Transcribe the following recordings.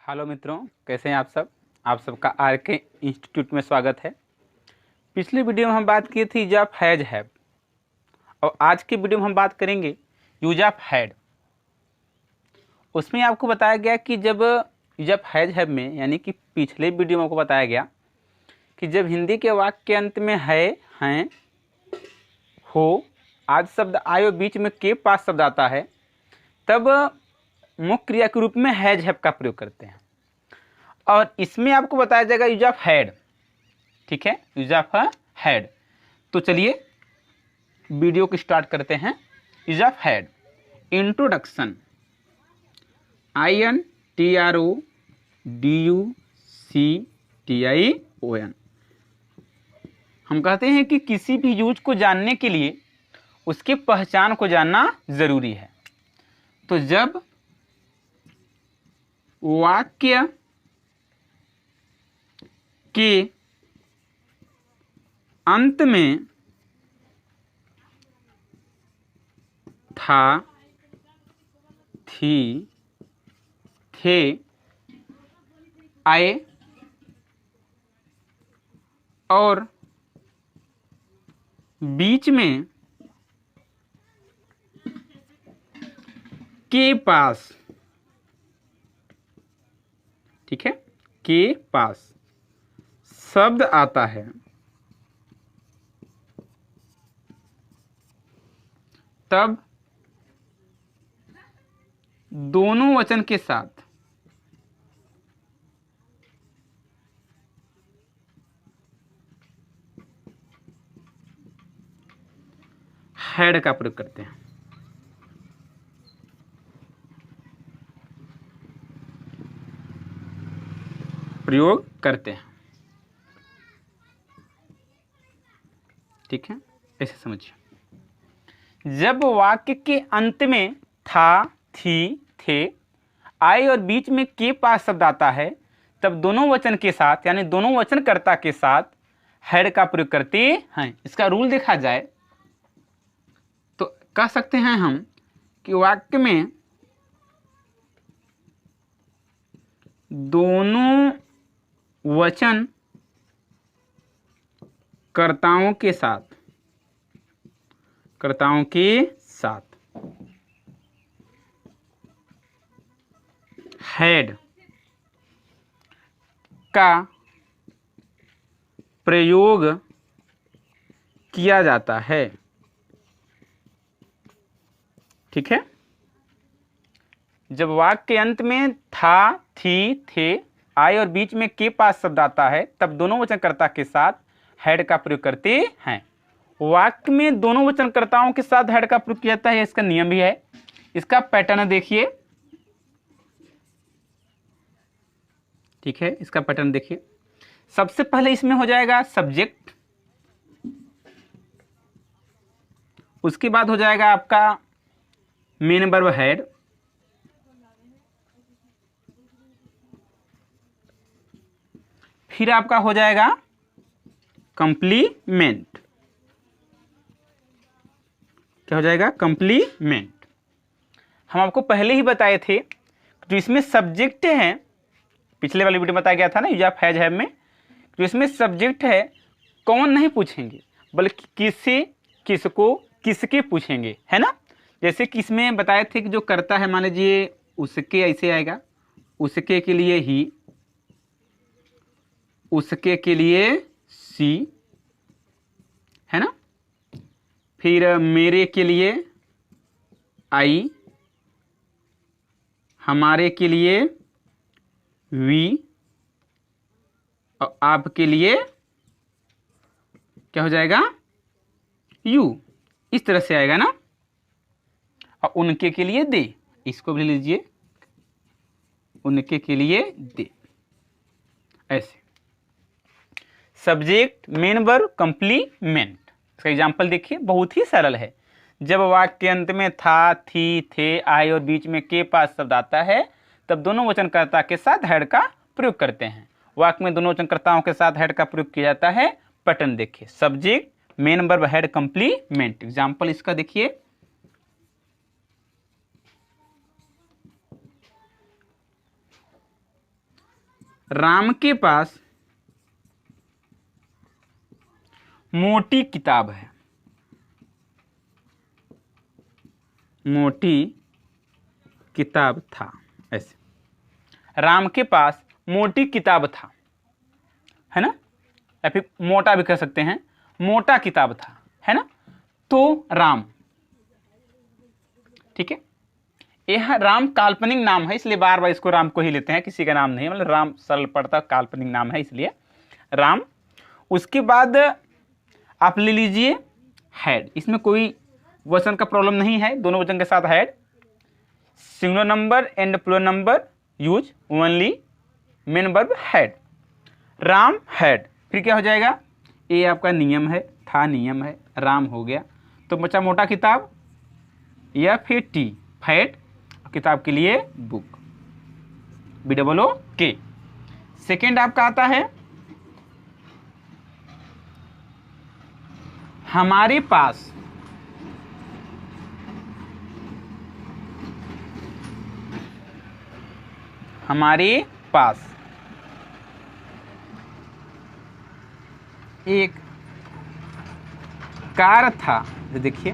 Hello मित्रों, कैसे हैं आप सब। आप सबका आरके इंस्टीट्यूट में स्वागत है। पिछली वीडियो में हम बात की थी यूज ऑफ हैज हैव, और आज की वीडियो में हम बात करेंगे यूज ऑफ हैड। उसमें आपको बताया गया कि जब यूज ऑफ हैज हैव में, यानी कि पिछले वीडियो में आपको बताया गया कि जब हिंदी के वाक्य के अंत में है, हैं, हो आदि शब्द आए और बीच में के पास शब्द आता है, तब मुख्य क्रिया के रूप में हैज हैव का प्रयोग करते हैं। और इसमें आपको बताया जाएगा यूज ऑफ हैड। ठीक है, यूज ऑफ हैड। तो चलिए वीडियो को स्टार्ट करते हैं। Use of had. Introduction, INTRODUCTION। हम कहते हैं कि किसी भी यूज को जानने के लिए उसके पहचान को जानना जरूरी है। तो जब वाक्य के अंत में था, थी, थे, आए और बीच में के पास, ठीक है, के पास शब्द आता है, तब दोनों वचन के साथ हैड का प्रयोग करते हैं। ठीक है, ऐसे समझिए। जब वाक्य के अंत में था, थी, थे, आए और बीच में के पास शब्द आता है, तब दोनों वचन के साथ, यानी दोनों वचनकर्ता के साथ हैड का प्रयोग करते हैं। इसका रूल देखा जाए तो कह सकते हैं हम कि वाक्य में दोनों वचन कर्ताओं के साथ हैड का प्रयोग किया जाता है। ठीक है, जब वाक्य के अंत में था, थी, थे, आए और बीच में के पास शब्द आता है, तब दोनों वचनकर्ता के साथ हैड का प्रयोग करते हैं। वाक्य में दोनों वचनकर्ताओं के साथ हैड का प्रयोग किया जाता है, इसका नियम भी है। इसका पैटर्न देखिए। ठीक है, इसका पैटर्न देखिए। सबसे पहले इसमें हो जाएगा सब्जेक्ट, उसके बाद हो जाएगा आपका मेन वर्ब हैड, फिर आपका हो जाएगा कंप्लीमेंट। क्या हो जाएगा? कंप्लीमेंट। हम आपको पहले ही बताए थे जो इसमें सब्जेक्ट है, पिछले वाली वीडियो में बताया गया था ना यूज ऑफ हैज हैव में, जो इसमें सब्जेक्ट है कौन नहीं पूछेंगे, बल्कि किसे, किसको, किसके पूछेंगे, है ना। जैसे कि इसमें बताए थे कि जो करता है, मान लीजिए उसके, ऐसे आएगा, उसके के लिए ही, उसके के लिए सी, है ना। फिर मेरे के लिए आई, हमारे के लिए वी, और आपके लिए क्या हो जाएगा? यू। इस तरह से आएगा ना। और उनके के लिए दे, इसको भी लीजिए, उनके के लिए दे। ऐसे सब्जेक्ट, मेन वर्ब, कंप्लीमेंट। इसका एग्जाम्पल देखिए, बहुत ही सरल है। जब वाक्य के अंत में था, थी, थे, आए और बीच में के पास शब्द आता है, तब दोनों वचनकर्ता के साथ हैड का प्रयोग करते हैं। वाक्य में दोनों वचनकर्ताओं के साथ हैड का प्रयोग किया जाता है। पैटर्न देखिए, subject, main verb, head, complement. Example इसका देखिए, राम के पास मोटी किताब है। मोटी किताब था, ऐसे राम के पास मोटी किताब था, है ना, या फिर मोटा भी कह सकते हैं, मोटा किताब था, है ना। तो राम, ठीक है, यह राम काल्पनिक नाम है, इसलिए बार बार इसको राम को ही लेते हैं, किसी का नाम नहीं, मतलब राम सरल पड़ता, काल्पनिक नाम है इसलिए राम। उसके बाद आप ले लीजिए हैड, इसमें कोई वचन का प्रॉब्लम नहीं है, दोनों वचन के साथ had. Singular number and plural number use only main verb had. Ram had, फिर क्या हो जाएगा, ये आपका नियम है, था नियम है, राम हो गया, तो बचा मोटा किताब या फिर टी फैट, किताब के लिए बुक, BOOK। सेकेंड आपका आता है हमारे पास। हमारे पास एक कार था, देखिए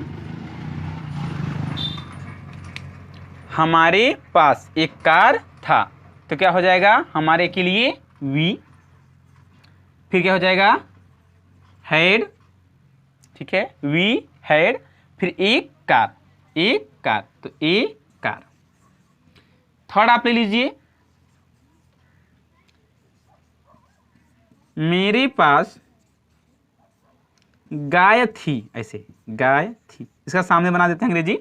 हमारे पास एक कार था, तो क्या हो जाएगा, हमारे के लिए वी, फिर क्या हो जाएगा हैड, ठीक है, वी हैड, फिर एक कार, एक कार, तो ए कार। थर्ड आप ले लीजिए, मेरे पास गाय थी, ऐसे गाय थी, इसका सामने बना देते हैं अंग्रेजी,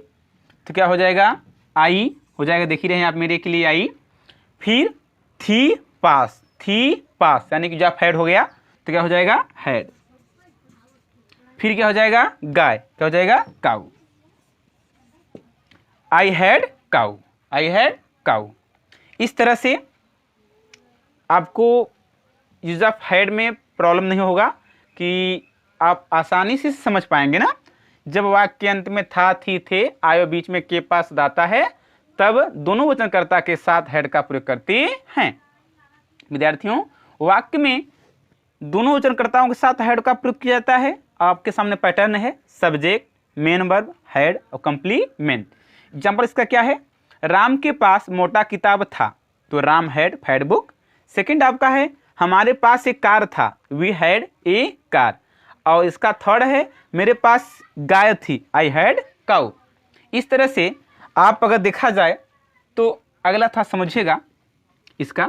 तो क्या हो जाएगा आई हो जाएगा, देख ही रहे हैं आप, मेरे के लिए आई, फिर थी पास, थी पास यानी कि जब हैड हो गया तो क्या हो जाएगा हैड, फिर क्या हो जाएगा गाय, क्या हो जाएगा काऊ, I had cow, I had काऊ। इस तरह से आपको यूज ऑफ हैड में प्रॉब्लम नहीं होगा कि आप आसानी से समझ पाएंगे ना। जब वाक्य के अंत में था, थी, थे आयो बीच में के पास दाता है, तब दोनों वचनकर्ता के साथ हैड का प्रयोग करते हैं। विद्यार्थियों, वाक्य में दोनों वचनकर्ताओं के साथ हैड का प्रयोग किया जाता है। आपके सामने पैटर्न है, सब्जेक्ट, मेन वर्ब, हैड और कंप्लीमेंट। एग्जाम्पल इसका क्या है, राम के पास मोटा किताब था, तो Ram had fat book. Second आपका है हमारे पास एक कार था, वी हैड ए कार। और इसका थर्ड है मेरे पास गाय थी, आई हैड काउ। इस तरह से आप अगर देखा जाए तो अगला था समझिएगा इसका।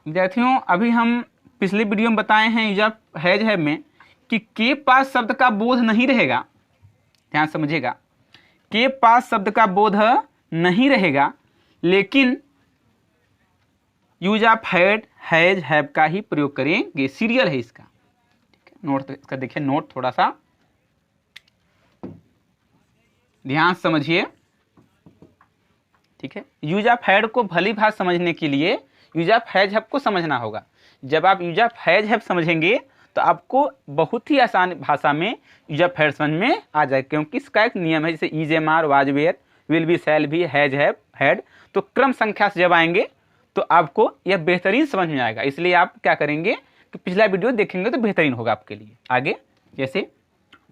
विद्यार्थियों, अभी हम पिछले वीडियो में बताए हैं यूज ऑफ हैज हैव में कि के पास शब्द का बोध नहीं रहेगा, ध्यान समझिएगा, के पास शब्द का बोध नहीं रहेगा, लेकिन use of had has have का ही प्रयोग करेंगे। सीरियल है इसका, ठीक है। नोट इसका देखिए, नोट थोड़ा सा ध्यान समझिए, ठीक है। यूज ऑफ हैड को भली भांति समझने के लिए यूज ऑफ हैज हैव को समझना होगा। जब आप यूज ऑफ हैज हैव समझेंगे तो आपको बहुत ही आसान भाषा में यूज ऑफ हैड समझ में आ जाए, क्योंकि इसका एक नियम है, जैसे is, am, are, was, were, will be, shall be, has have, had, तो क्रम संख्या से जब आएंगे तो आपको यह बेहतरीन समझ में आएगा। इसलिए आप क्या करेंगे कि पिछला वीडियो देखेंगे तो बेहतरीन होगा आपके लिए। आगे जैसे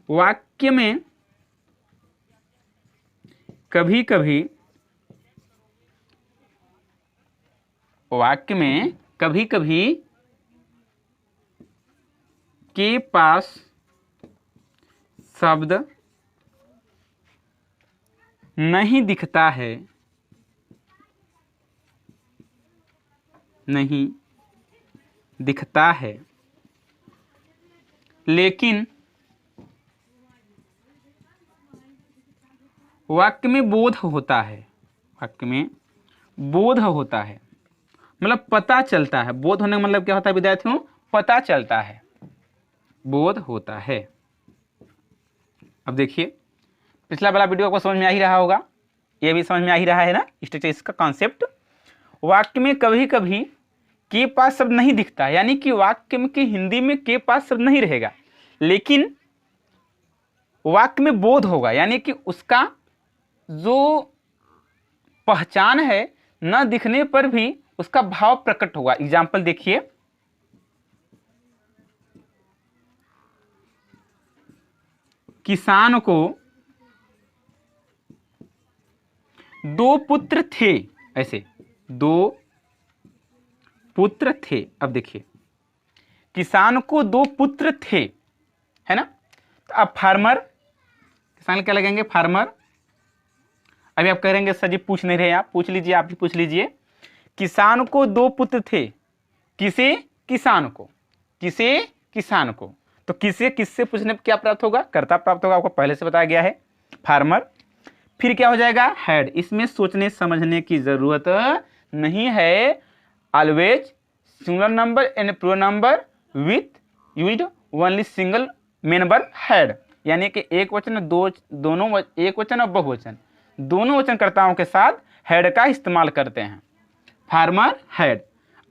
वाक्य में कभी कभी, वाक्य में कभी कभी के पास शब्द नहीं दिखता है, नहीं दिखता है, लेकिन वाक्य में बोध होता है, वाक्य में बोध होता है, मतलब पता चलता है। बोध होने का मतलब क्या होता है विद्यार्थियों, पता चलता है, बोध होता है। अब देखिए, पिछला वाला वीडियो आपको समझ में आ ही रहा होगा, ये भी समझ में आ ही रहा है ना स्ट्रक्चर, इसका कॉन्सेप्ट। वाक्य में कभी कभी के पास शब्द नहीं दिखता, यानी कि वाक्य में की हिंदी में के पास शब्द नहीं रहेगा, लेकिन वाक्य में बोध होगा, यानी कि उसका जो पहचान है न दिखने पर भी उसका भाव प्रकट होगा। एग्जाम्पल देखिए, किसान को 2 पुत्र थे, ऐसे 2 पुत्र थे। अब देखिए, किसान को 2 पुत्र थे, है ना। तो अब फार्मर, किसान क्या लगेंगे, फार्मर। अभी आप कहेंगे सर जी पूछ नहीं रहे, आप पूछ लीजिए, आप भी पूछ लीजिए। किसान को 2 पुत्र थे, किसे, किसान को, किसे, किसान को। तो किसे किससे पूछने पर क्या प्राप्त होगा, कर्ता प्राप्त होगा, आपको पहले से बताया गया है, फार्मर। फिर क्या हो जाएगा, हैड। इसमें सोचने समझने की जरूरत नहीं है। Always singular number and plural number with used only single member had, यानी कि एक वचन, दोनों, एक वचन और बहुवचन, दोनों वचनकर्ताओं के साथ हैड का इस्तेमाल करते हैं। Farmer had.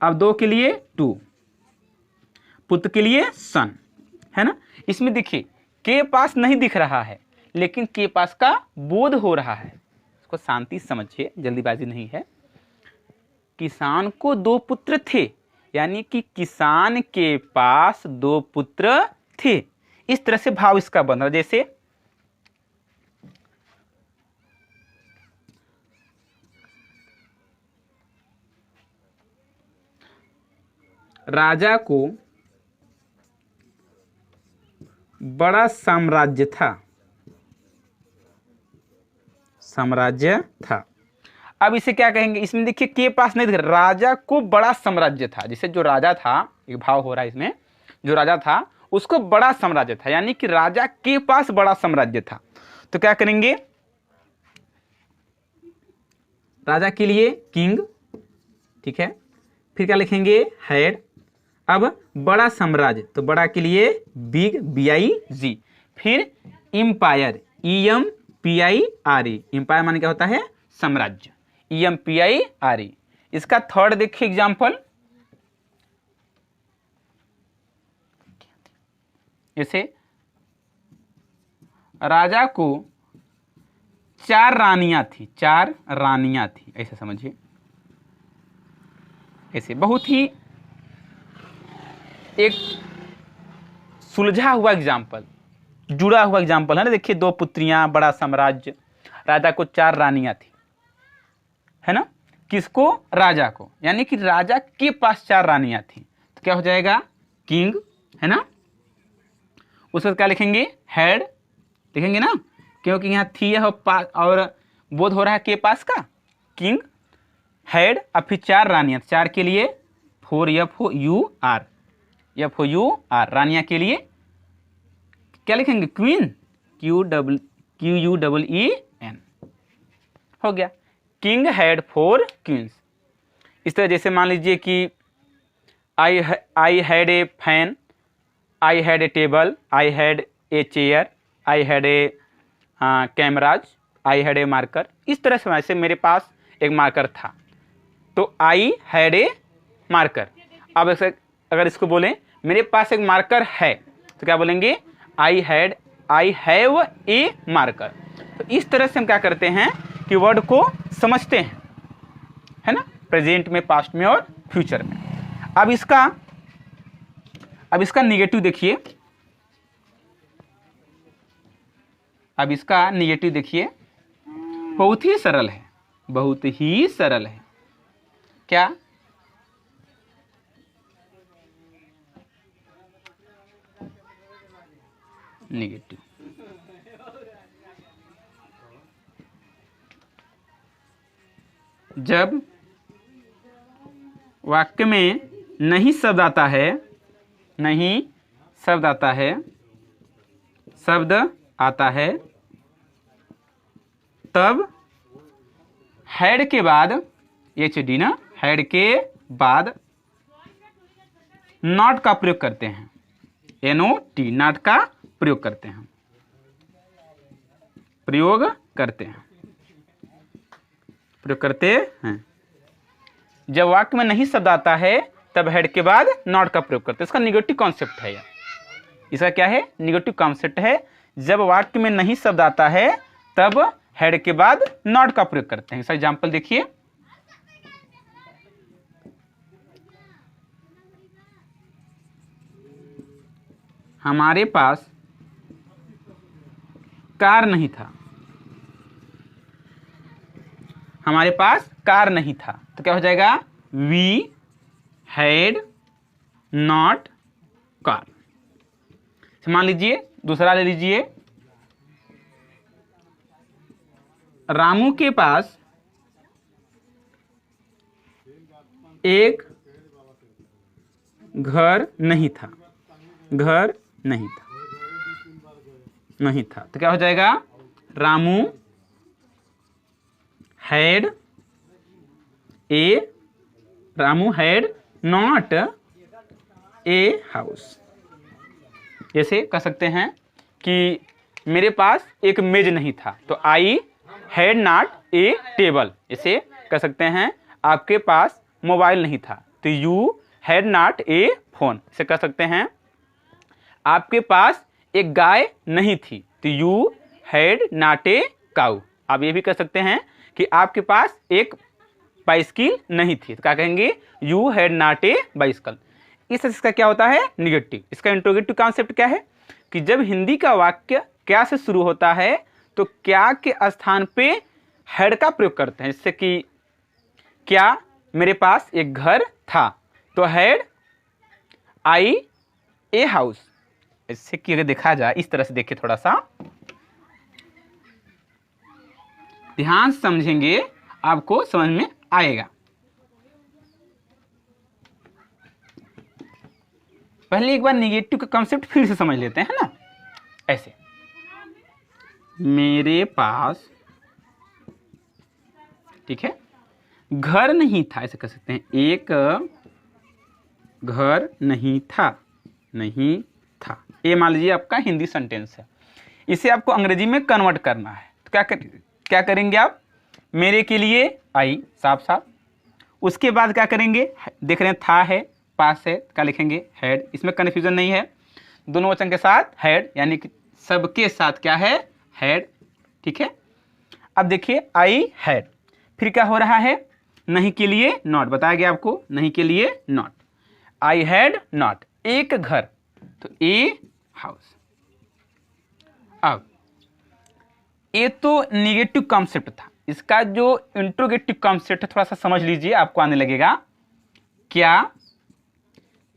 अब 2 के लिए 2, पुत्र के लिए सन, है ना। इसमें देखिए के पास नहीं दिख रहा है, लेकिन के पास का बोध हो रहा है। इसको शांति समझिए, जल्दीबाजी नहीं है। किसान को 2 पुत्र थे, यानी कि किसान के पास 2 पुत्र थे। इस तरह से भाव इसका बन रहा, जैसे राजा को बड़ा साम्राज्य था, साम्राज्य था। अब इसे क्या कहेंगे, इसमें देखिए के पास नहीं दिख, राजा को बड़ा साम्राज्य था। जैसे जो राजा था, एक भाव हो रहा है इसमें, जो राजा था उसको बड़ा साम्राज्य था, यानी कि राजा के पास बड़ा साम्राज्य था। तो क्या करेंगे, राजा के लिए किंग, ठीक है। फिर क्या लिखेंगे, हैड। अब बड़ा साम्राज्य, तो बड़ा के लिए बिग, BIG। फिर एम्पायर, EMPIRE, एम्पायर माने क्या होता है, साम्राज्य, EMPIRE। इसका थर्ड देखिए एग्जाम्पल, जैसे राजा को 4 रानियां थी, 4 रानियां थी, ऐसे समझिए। ऐसे बहुत ही एक सुलझा हुआ एग्जाम्पल, जुड़ा हुआ एग्जाम्पल है ना। देखिए 2 पुत्रियां, बड़ा साम्राज्य, राजा को 4 रानियां थी, है ना। किसको, राजा को, यानी कि राजा के पास 4 रानियां थी। तो क्या हो जाएगा, किंग, है ना। उसके बाद क्या लिखेंगे, हैड लिखेंगे ना, क्योंकि यहाँ थी और बोध हो रहा है के पास का, किंग, हैड। अब फिर 4 रानियां, 4 के लिए 4FOUR, रानिया के लिए क्या लिखेंगे, क्वीन, QUEEN। हो गया, किंग हैड 4 क्वींस। इस तरह जैसे मान लीजिए कि I had a fan, I had a table, I had a chair, I had a cameras, I had a marker. इस तरह से वैसे मेरे पास एक मार्कर था, तो आई हैड ए मार्कर। अब अगर इसको बोलें मेरे पास एक मार्कर है, तो क्या बोलेंगे, आई हैव ए मार्कर। तो इस तरह से हम क्या करते हैं कि वर्ड को समझते हैं, है ना, प्रेजेंट में, पास्ट में और फ्यूचर में। अब इसका निगेटिव देखिए, अब इसका निगेटिव देखिए, बहुत ही सरल है, बहुत ही सरल है। क्या, निगेटिव। जब वाक्य में नहीं शब्द आता है, नहीं शब्द आता है, शब्द आता है, तब हैड के बाद, HD ना, हैड के बाद नॉट का प्रयोग करते हैं, NOT, नॉट का प्रयोग करते हैं, प्रयोग करते हैं, प्रयोग करते हैं। जब वाक्य में नहीं शब्द आता है तब हेड के बाद नॉट का प्रयोग करते हैं। इसका निगेटिव कॉन्सेप्ट है, इसका क्या है, निगेटिव कॉन्सेप्ट है। जब वाक्य में नहीं शब्द आता है तब हेड के बाद नॉट का प्रयोग करते हैं। इसका एग्जाम्पल देखिए, हमारे पास कार नहीं था, हमारे पास कार नहीं था, तो क्या हो जाएगा, वी हैड नॉट कार। मान लीजिए दूसरा ले लीजिए, रामू के पास एक घर नहीं था, घर नहीं था, नहीं था, तो क्या हो जाएगा, Ramu had not a house. जैसे कह सकते हैं कि मेरे पास एक मेज नहीं था, तो I had not a table. इसे कह सकते हैं आपके पास मोबाइल नहीं था, तो you had not a phone. इसे कह सकते हैं आपके पास एक गाय नहीं थी, तो यू हैड नॉट ए काऊ। आप ये भी कह सकते हैं कि आपके पास एक बाइसिकल नहीं थी, तो क्या कहेंगे, you had not a bicycle. इसका क्या होता है, निगेटिव। इसका इंट्रोगेटिव कॉन्सेप्ट क्या है कि जब हिंदी का वाक्य क्या से शुरू होता है तो क्या के स्थान पे हैड का प्रयोग करते हैं। जैसे कि क्या मेरे पास एक घर था, तो हैड आई ए हाउस। इससे कि अगर देखा जाए, इस तरह से देखिए, थोड़ा सा ध्यान समझेंगे आपको समझ में आएगा। पहले एक बार निगेटिव का कॉन्सेप्ट फिर से समझ लेते हैं ना। ऐसे, मेरे पास, ठीक है, घर नहीं था, ऐसे कह सकते हैं, एक घर नहीं था, नहीं था। ये मान लीजिए आपका हिंदी सेंटेंस है, इसे आपको अंग्रेजी में कन्वर्ट करना है, तो क्या करेंगे आप, मेरे के लिए आई, साफ साफ, उसके बाद क्या करेंगे, देख रहे हैं था है, पास है, क्या लिखेंगे, हैड। इसमें कन्फ्यूजन नहीं है, दोनों वचन के साथ हैड, यानी कि सबके साथ क्या है, हैड, ठीक है। अब देखिए आई हैड, फिर क्या हो रहा है, नहीं के लिए नॉट, बताया गया आपको, नहीं के लिए नॉट, आई हैड नॉट एक घर, तो ए हाउस। अब ये तो निगेटिव कॉन्सेप्ट था, इसका जो इंट्रोगेटिव कॉन्सेप्ट है थोड़ा सा समझ लीजिए, आपको आने लगेगा। क्या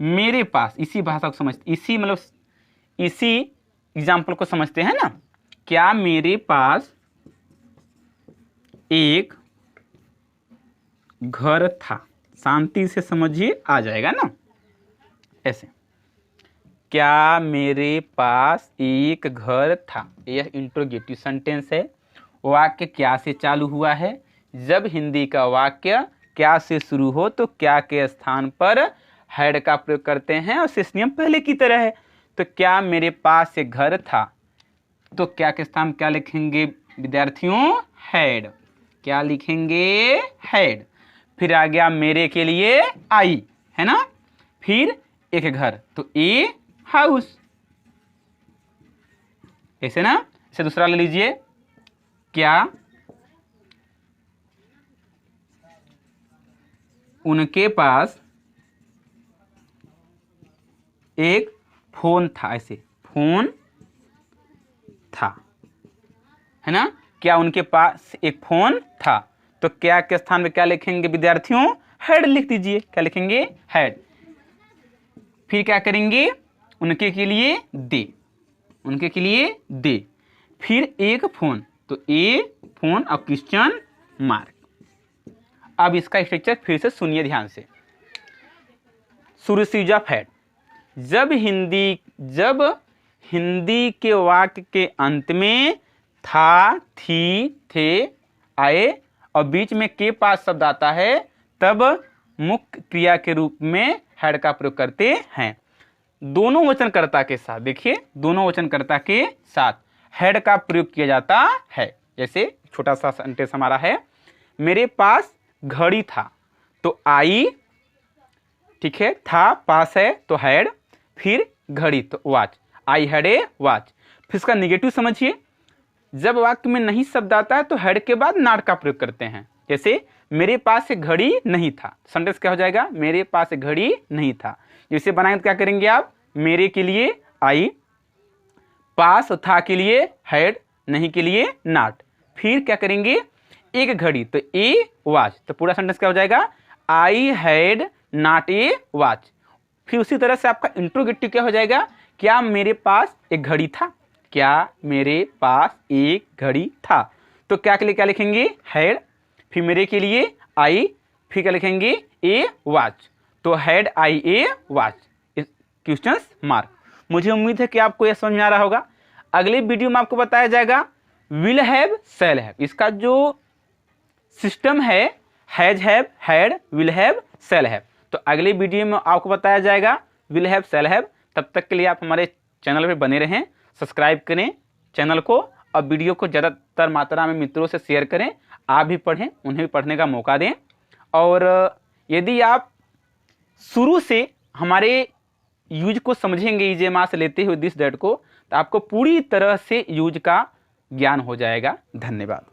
मेरे पास, इसी भाषा को समझते, इसी मतलब इसी एग्जाम्पल को समझते हैं ना, क्या मेरे पास एक घर था, शांति से समझिए, आ जाएगा ना। ऐसे, क्या मेरे पास एक घर था, यह इंट्रोगेटिव सेंटेंस है। वाक्य क्या से चालू हुआ है, जब हिंदी का वाक्य क्या से शुरू हो तो क्या के स्थान पर हैड का प्रयोग करते हैं, और शेष नियम पहले की तरह है। तो क्या मेरे पास एक घर था, तो क्या के स्थान क्या लिखेंगे विद्यार्थियों, हैड। क्या लिखेंगे, हैड। फिर आ गया मेरे के लिए आई, है ना, फिर एक घर, तो ए हाउस, ऐसे ना। इसे दूसरा ले लीजिए, क्या उनके पास एक फोन था, ऐसे फोन था, है ना, क्या उनके पास एक फोन था, तो क्या के स्थान में क्या लिखेंगे विद्यार्थियों, हैड लिख दीजिए। क्या लिखेंगे, हैड। फिर क्या करेंगे, उनके के लिए दे, उनके के लिए दे, फिर एक फोन, तो ए फोन और क्वेश्चन मार्क। अब इसका स्ट्रक्चर फिर से सुनिए ध्यान से। शुरू से यूज ऑफ हैड, जब हिंदी के वाक्य के अंत में था, थी, थे आए और बीच में के पास शब्द आता है, तब मुख्य क्रिया के रूप में हैड का प्रयोग करते हैं। दोनों वचनकर्ता के साथ, देखिए दोनों वचनकर्ता के साथ हैड का प्रयोग किया जाता है। जैसे छोटा सा सेंटेंस हमारा है, मेरे पास घड़ी था, तो आई, ठीक है, था पास है तो हैड, फिर घड़ी तो watch, I had a watch. फिर इसका निगेटिव समझिए, जब वाक्य में नहीं शब्द आता है तो हैड के बाद नॉट का प्रयोग करते हैं। जैसे मेरे पास एक घड़ी नहीं था, सेंटेंस क्या हो जाएगा, मेरे पास एक घड़ी नहीं था। इसे बनाएंगे तो क्या करेंगे आप, मेरे के लिए आई, पास था के लिए हैड, नहीं के लिए नॉट। फिर क्या करेंगे, एक घड़ी, तो ए वॉच, तो पूरा सेंटेंस क्या हो जाएगा, I had not a watch. फिर उसी तरह से आपका इंट्रोगेटिव क्या हो जाएगा, क्या मेरे पास एक घड़ी था, क्या मेरे पास एक घड़ी था। तो क्या के लिए क्या लिखेंगे, हैड, फिर मेरे के लिए आई, फिर क्या लिखेंगे, ए वॉच। तो had I A watch, question mark. मुझे उम्मीद है कि आपको यह समझ में आ रहा होगा। अगले वीडियो में आपको बताया जाएगा विल हैव, सेल हैव, इसका जो सिस्टम है has have, had, will have, shall have. तो अगले वीडियो में आपको बताया जाएगा विल हैव, सेल हैव। तब तक के लिए आप हमारे चैनल पे बने रहें, सब्सक्राइब करें चैनल को, और वीडियो को ज़्यादातर मात्रा में मित्रों से शेयर करें, आप भी पढ़ें, उन्हें भी पढ़ने का मौका दें। और यदि आप शुरू से हमारे यूज को समझेंगे, इजे माँ से लेते हुए दिस दैट को, तो आपको पूरी तरह से यूज का ज्ञान हो जाएगा। धन्यवाद।